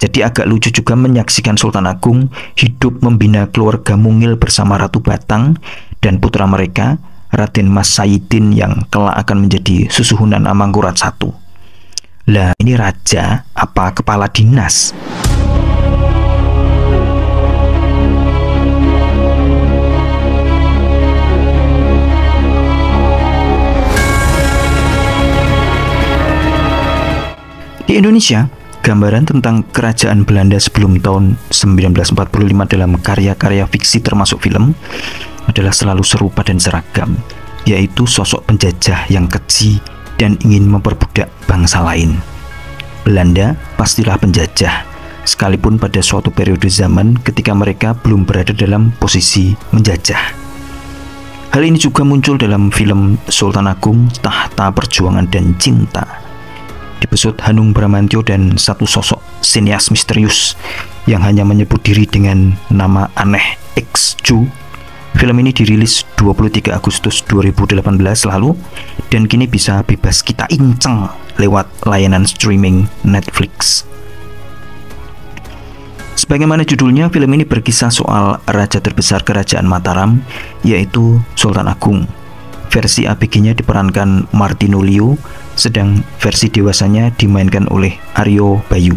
Jadi agak lucu juga menyaksikan Sultan Agung hidup membina keluarga mungil bersama Ratu Batang dan putra mereka, Raden Mas Sayidin yang kelak akan menjadi susuhunan Amangkurat I. Lah, ini raja apa kepala dinas? Di Indonesia, gambaran tentang kerajaan Belanda sebelum tahun 1945 dalam karya-karya fiksi termasuk film adalah selalu serupa dan seragam, yaitu sosok penjajah yang keji dan ingin memperbudak bangsa lain. Belanda pastilah penjajah, sekalipun pada suatu periode zaman ketika mereka belum berada dalam posisi menjajah. Hal ini juga muncul dalam film Sultan Agung, Tahta Perjuangan dan Cinta. Dibesut Hanung Bramantyo dan satu sosok sinias misterius yang hanya menyebut diri dengan nama aneh X-Ju. Film ini dirilis 23 Agustus 2018 lalu dan kini bisa bebas kita inceng lewat layanan streaming Netflix. Sebagaimana judulnya, film ini berkisah soal raja terbesar kerajaan Mataram, yaitu Sultan Agung. Versi ABG-nya diperankan Martino Liu, sedang versi dewasanya dimainkan oleh Aryo Bayu.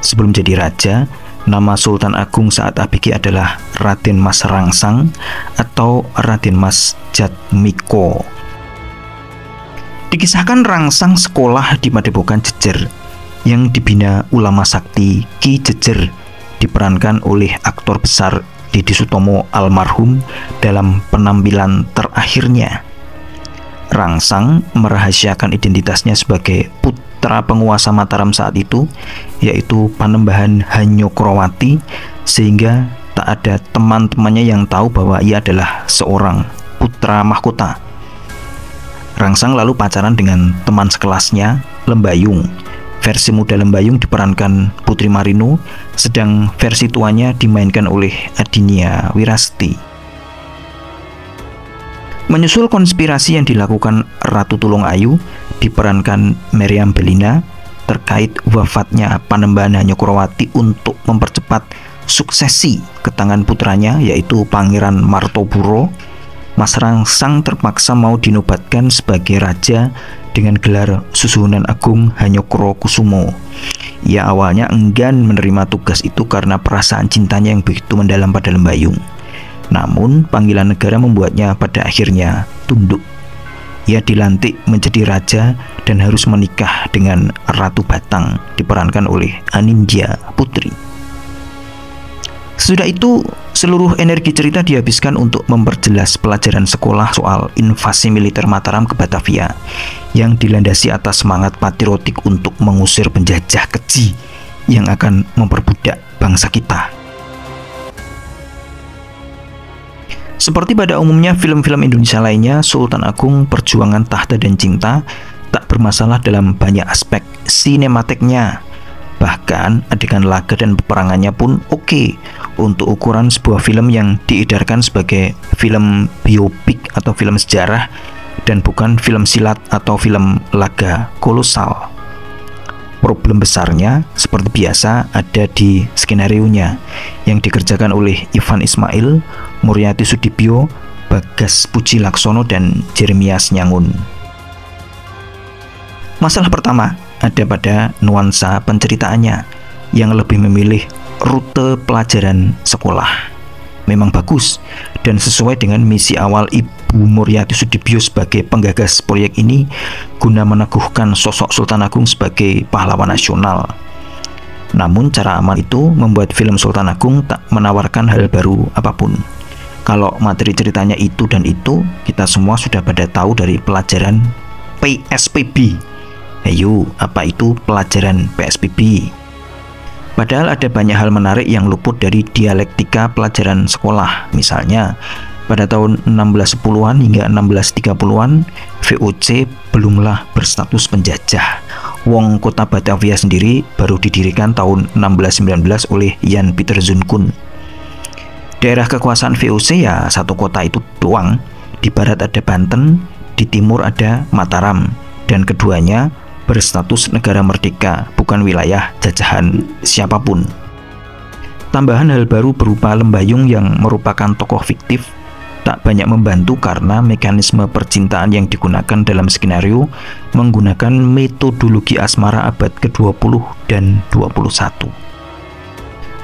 Sebelum jadi raja, nama Sultan Agung saat ABG adalah Raden Mas Rangsang atau Raden Mas Jatmiko. Dikisahkan Rangsang sekolah di Padepokan Jejer yang dibina ulama sakti Ki Jejer, diperankan oleh aktor besar Didi Sutomo almarhum dalam penampilan terakhirnya. Rangsang merahasiakan identitasnya sebagai putra penguasa Mataram saat itu, yaitu Panembahan Hanyokrowati, sehingga tak ada teman-temannya yang tahu bahwa ia adalah seorang putra mahkota. Rangsang lalu pacaran dengan teman sekelasnya, Lembayung. Versi muda Lembayung diperankan Putri Marino, sedang versi tuanya dimainkan oleh Adinia Wirasti. Menyusul konspirasi yang dilakukan Ratu Tulungayu, diperankan Meriam Bellina, terkait wafatnya Panembahan Hanyokrowati untuk mempercepat suksesi ke tangan putranya, yaitu Pangeran Martoburo, Mas Rangsang terpaksa mau dinobatkan sebagai raja dengan gelar Susuhunan Agung Hanyokrokusumo. Ia awalnya enggan menerima tugas itu karena perasaan cintanya yang begitu mendalam pada Lembayung. Namun panggilan negara membuatnya pada akhirnya tunduk. Ia dilantik menjadi raja dan harus menikah dengan Ratu Batang, diperankan oleh Anindya Putri. Sesudah itu, seluruh energi cerita dihabiskan untuk memperjelas pelajaran sekolah soal invasi militer Mataram ke Batavia yang dilandasi atas semangat patriotik untuk mengusir penjajah keji yang akan memperbudak bangsa kita. Seperti pada umumnya film-film Indonesia lainnya, Sultan Agung, Perjuangan, Tahta dan Cinta tak bermasalah dalam banyak aspek sinematiknya. Bahkan adegan laga dan peperangannya pun oke untuk ukuran sebuah film yang diedarkan sebagai film biopik atau film sejarah dan bukan film silat atau film laga kolosal. Problem besarnya seperti biasa ada di skenarionya yang dikerjakan oleh Ivan Ismail, Muryati Sudibyo, Bagas Puji Laksono dan Jeremias Nyangun. Masalah pertama ada pada nuansa penceritaannya yang lebih memilih rute pelajaran sekolah. Memang bagus dan sesuai dengan misi awal Ibu Muryati Sudibyo sebagai penggagas proyek ini guna meneguhkan sosok Sultan Agung sebagai pahlawan nasional. Namun cara amal itu membuat film Sultan Agung tak menawarkan hal baru apapun. Kalau materi ceritanya itu dan itu, kita semua sudah pada tahu dari pelajaran PSPB. Ayo, apa itu pelajaran PSBB? Padahal ada banyak hal menarik yang luput dari dialektika pelajaran sekolah. Misalnya, pada tahun 1610-an hingga 1630-an, VOC belumlah berstatus penjajah. Wong kota Batavia sendiri baru didirikan tahun 1619 oleh Jan Pieter Zoon. Daerah kekuasaan VOC ya satu kota itu doang. Di barat ada Banten, di timur ada Mataram, dan keduanya berstatus negara merdeka, bukan wilayah jajahan siapapun. Tambahan hal baru berupa Lembayung yang merupakan tokoh fiktif tak banyak membantu karena mekanisme percintaan yang digunakan dalam skenario menggunakan metodologi asmara abad ke-20 dan 21.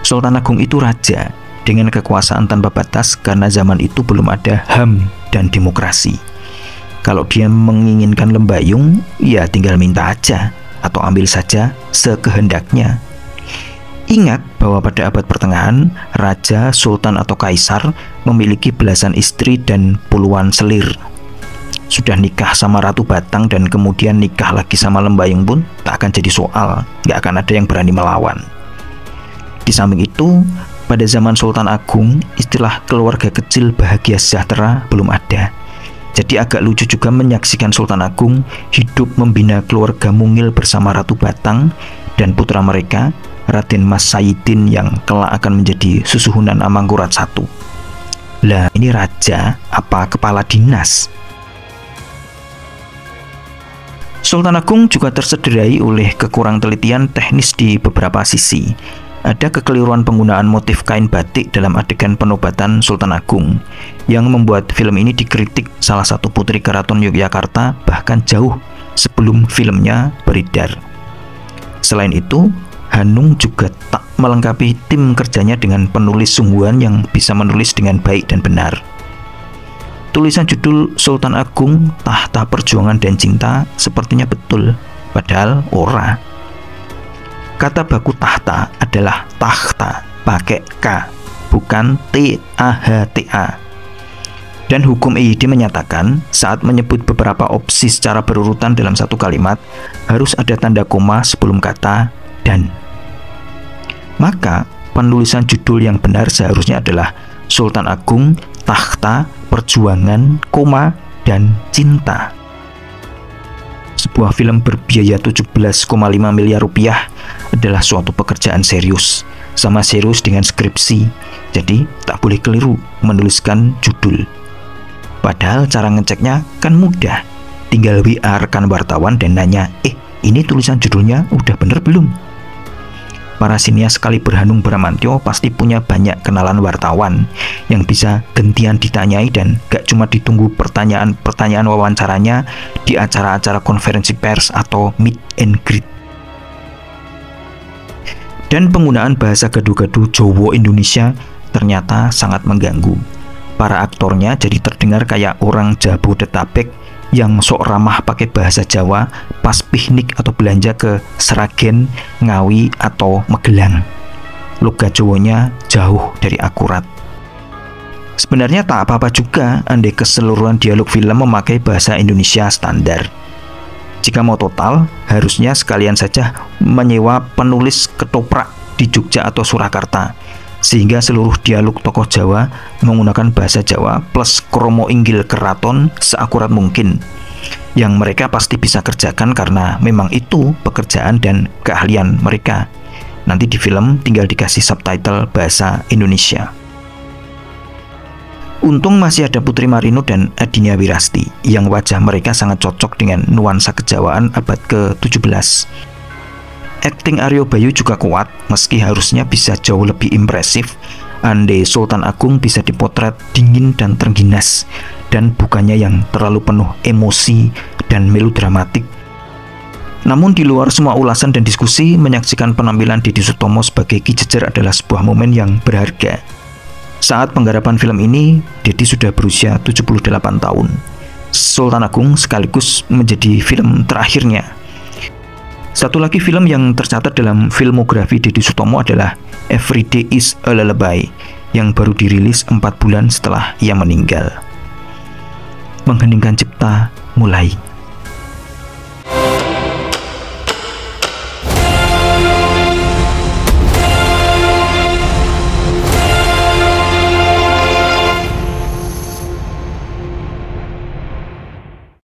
Sultan Agung itu raja dengan kekuasaan tanpa batas karena zaman itu belum ada HAM dan demokrasi. Kalau dia menginginkan Lembayung, ya tinggal minta aja atau ambil saja sekehendaknya. Ingat bahwa pada abad pertengahan, raja, sultan atau kaisar memiliki belasan istri dan puluhan selir. Sudah nikah sama Ratu Batang dan kemudian nikah lagi sama Lembayung pun tak akan jadi soal, nggak akan ada yang berani melawan. Di samping itu, pada zaman Sultan Agung, istilah keluarga kecil bahagia sejahtera belum ada. Jadi agak lucu juga menyaksikan Sultan Agung hidup membina keluarga mungil bersama Ratu Batang dan putra mereka, Raden Mas Saidin yang kelak akan menjadi susuhunan Amangkurat I. Lah ini raja apa kepala dinas? Sultan Agung juga tersederai oleh kekurang telitian teknis di beberapa sisi. Ada kekeliruan penggunaan motif kain batik dalam adegan penobatan Sultan Agung yang membuat film ini dikritik salah satu putri keraton Yogyakarta bahkan jauh sebelum filmnya beredar. Selain itu, Hanung juga tak melengkapi tim kerjanya dengan penulis sungguhan yang bisa menulis dengan baik dan benar. Tulisan judul Sultan Agung, Tahta Perjuangan dan Cinta sepertinya betul, padahal ora. Kata baku tahta adalah takhta, pakai K, bukan T-A-H-T-A. Dan hukum EYD menyatakan saat menyebut beberapa opsi secara berurutan dalam satu kalimat, harus ada tanda koma sebelum kata dan. Maka penulisan judul yang benar seharusnya adalah Sultan Agung, Tahta, Perjuangan, koma, dan Cinta. Sebuah film berbiaya 17,5 miliar rupiah adalah suatu pekerjaan serius, sama serius dengan skripsi. Jadi tak boleh keliru menuliskan judul. Padahal cara ngeceknya kan mudah. Tinggal WA rekan wartawan dan nanya, ini tulisan judulnya udah bener belum? Para sinias kali Hanung Bramantyo pasti punya banyak kenalan wartawan yang bisa gantian ditanyai dan gak cuma ditunggu pertanyaan wawancaranya di acara-acara konferensi pers atau meet and greet. Dan penggunaan bahasa gaduh-gaduh Jawa Indonesia ternyata sangat mengganggu. Para aktornya jadi terdengar kayak orang Jabodetabek yang sok ramah pakai bahasa Jawa pas piknik atau belanja ke Seragen, Ngawi, atau Magelang. Logat Jawanya jauh dari akurat. Sebenarnya tak apa-apa juga andai keseluruhan dialog film memakai bahasa Indonesia standar. Jika mau total, harusnya sekalian saja menyewa penulis ketoprak di Jogja atau Surakarta, sehingga seluruh dialog tokoh Jawa menggunakan bahasa Jawa plus kromo inggil keraton seakurat mungkin, yang mereka pasti bisa kerjakan karena memang itu pekerjaan dan keahlian mereka. Nanti di film tinggal dikasih subtitle bahasa Indonesia. Untung masih ada Putri Marino dan Adinia Wirasti yang wajah mereka sangat cocok dengan nuansa kejawaan abad ke-17. Akting Aryo Bayu juga kuat, meski harusnya bisa jauh lebih impresif andai Sultan Agung bisa dipotret dingin dan terengginas, dan bukannya yang terlalu penuh emosi dan melodramatik. Namun di luar semua ulasan dan diskusi, menyaksikan penampilan Deddy Sutomo sebagai Ki Jejer adalah sebuah momen yang berharga. Saat penggarapan film ini, Deddy sudah berusia 78 tahun. Sultan Agung sekaligus menjadi film terakhirnya. Satu lagi film yang tercatat dalam filmografi Deddy Sutomo adalah Every Day is a Lullaby yang baru dirilis 4 bulan setelah ia meninggal. Mengheningkan cipta mulai.